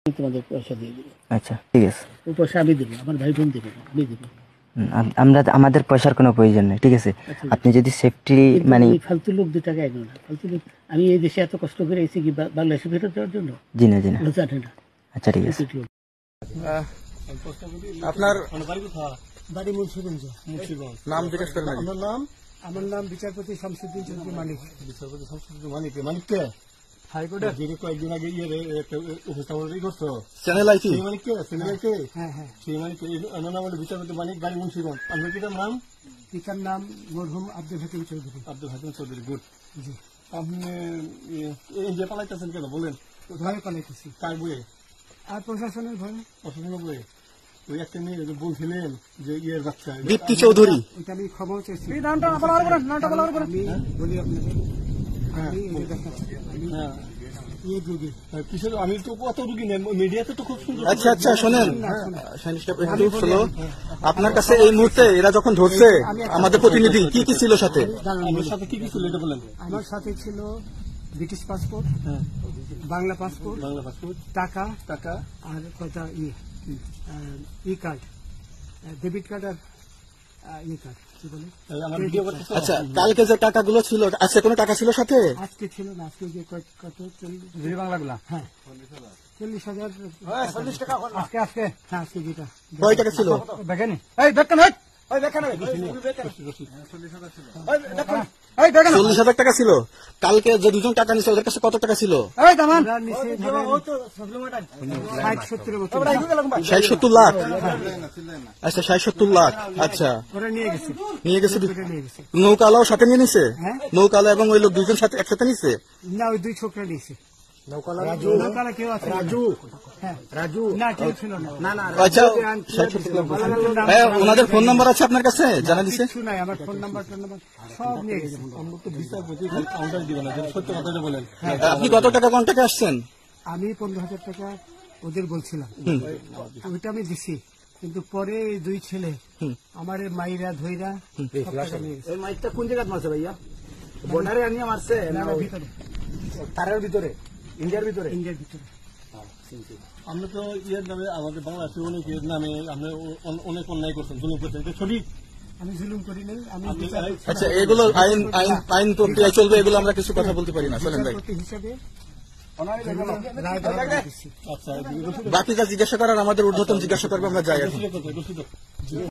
তোমাদের পয়সা দিয়ে দেবো। আচ্ছা ঠিক আছে, ওই পয়সা আমি দেবো, আমার ভাই বোন দেবে না, আমি দেবো। আমরা আমাদের পয়সার কোনো প্রয়োজন নেই, ঠিক আছে। আচ্ছা, আপনি যদি সেফটি কিন্তু মানে ওই ফালতু লোক 2 টাকা এগো না, ফালতু লোক। আমি এই দেশে এত কষ্ট করে এসেছি কি বাংলাদেশে ফেরত দেওয়ার জন্য? জি না জি না। ওরা জানে না। আচ্ছা ঠিক আছে। আপনার বাড়ি মুন্সিগঞ্জ। নাম জিজ্ঞেস করেন আগে। আমার নাম বিচারপতি শামসুদ্দিন চৌধুরী মানিক। বিচারপতি শামসুদ্দিন মানিক। মানিককে হাইকোর্টের যে কয়েকদিন আগে উপস্থাপন করছো চ্যানেল আইছি সেই মানিককে, চ্যানেল আইছে। হ্যাঁ হ্যাঁ, সেই মানিককে আমার নাম হলো বিচারপতি মানিক, বাড়ি মুন্সিগঞ্জ। আপনার পিতার নাম? পিতার নাম মরহুম আব্দুল হাকিম চৌধুরী। আব্দুল হাকিম চৌধুরী। গুড। জি। আপনি ইন্ডিয়া পালাইতেছেন কেন বলেন? ভয়ে পালাইতেছি। কার বইয়ে? আর প্রশাসনের ভয়ে। প্রশাসনের বইয়ে? ওই একটা মেয়ে যে বলছিলেন যে ইয়ের বাচ্চা দীপ্তি চৌধুরী, ওইটা আমি খবর চেয়েছি। হ্যাঁ? আমি বলি আপনাদের, আমি এই দেখাচ্ছি, আমি হ্যাঁ ইয়ে রোগী। কিসের? আমি তো কত রুগী নেন মিডিয়াতে তো খুব সুন্দর। আচ্ছা আচ্ছা শোনেন, একটু শোনো। আপনার কাছে এই মুহূর্তে এরা যখন ধরছে আমাদের প্রতিনিধি, কি কি ছিল সাথে? আপনার সাথে কি কি ছিল এটা বলেন। আমার সাথে ছিল ব্রিটিশ পাসপোর্ট, হ্যাঁ, বাংলা পাসপোর্ট, বাংলা পাসপোর্ট, টাকা টাকা, আর কয়টা ই কার্ড, ডেবিট কার্ড আর ই কার্ড, কি বলে? আমার ভিডিও করতে। আচ্ছা, কালকে যে টাকাগুলো ছিল, আজকে কোনো টাকা ছিল সাথে? আজকে ছিল না, আজকে যে কত 40 বাংলাগুলা। হ্যাঁ 40,000 টাকা আজকে আজকে। হ্যাঁ আজকে যেটা কয় টাকা ছিল? দেখেনি, এই দেখেন, এই দেখেন, 40,000 টাকা ছিল। কালকে যে দুজন টাকা নিছে ওদের কাছে কত টাকা ছিল? 60-70 বছর 60-70 লাখ। আচ্ছা 60-70 লাখ। আচ্ছা ওরা নিয়ে গেছে, নিয়ে গেছে। নিয়ে গেছে। নৌকালাও সাথে নিয়ে নিছে? হ্যাঁ। নৌকালা এবং ওই লোক দুজন সাথে একসাথে নিছে? না, ওই 2 ছোকরা নিয়েছে। নৌকালা কেউ আছে? রাজু না, কেউ ছিল না। আচ্ছা, ভাইয়া, ওনাদের ফোন নাম্বার আছে আপনার কাছে? জানা দিছে? কিছু নাই, আমার ফোন নাম্বার সব নিয়ে গেছে। আমরা তো বিচারপতি কাউন্টার দিবেন না, সত্য কথাটা বলেন। আপনি কত টাকা কন্টাক্টে আসছেন? আমি 15,000 টাকা ওদের বলছিলাম, ওইটা আমি দিছি। কিন্তু পরে এই 2 ছেলে আমার মাইরা ধইরা সব টাকা নিয়ে গেছে। মাইকটা কোন জায়গায় মারছে ভাইয়া? বর্ডারে আনিয়ে মারছে না ভিতরে, তারের ভিতরে, ইন্ডিয়ার ভিতরে? ইন্ডিয়ার ভিতরে। আমরা তো ইয়ের নামে, আমাদের বাংলাদেশে অনেক ইয়ের নামে আপনি অনেক অন্যায় করছেন, জুলুম করছেন, এটা সঠিক? আমি জুলুম করি নাই, আমি আচ্ছা, এগুলো আইন আইন আইন প্রক্রিয়া চলবে, এগুলো আমরা কিছু কথা বলতে পারি না। চলেন ভাই, বিচারপতি হিসাবে রায় দেওয়া দিচ্ছি। আচ্ছা, বাকি যা জিজ্ঞাসা করার আমাদের ঊর্ধ্বতন জিজ্ঞাসা করবে, আমরা যাই এখন। রসিদ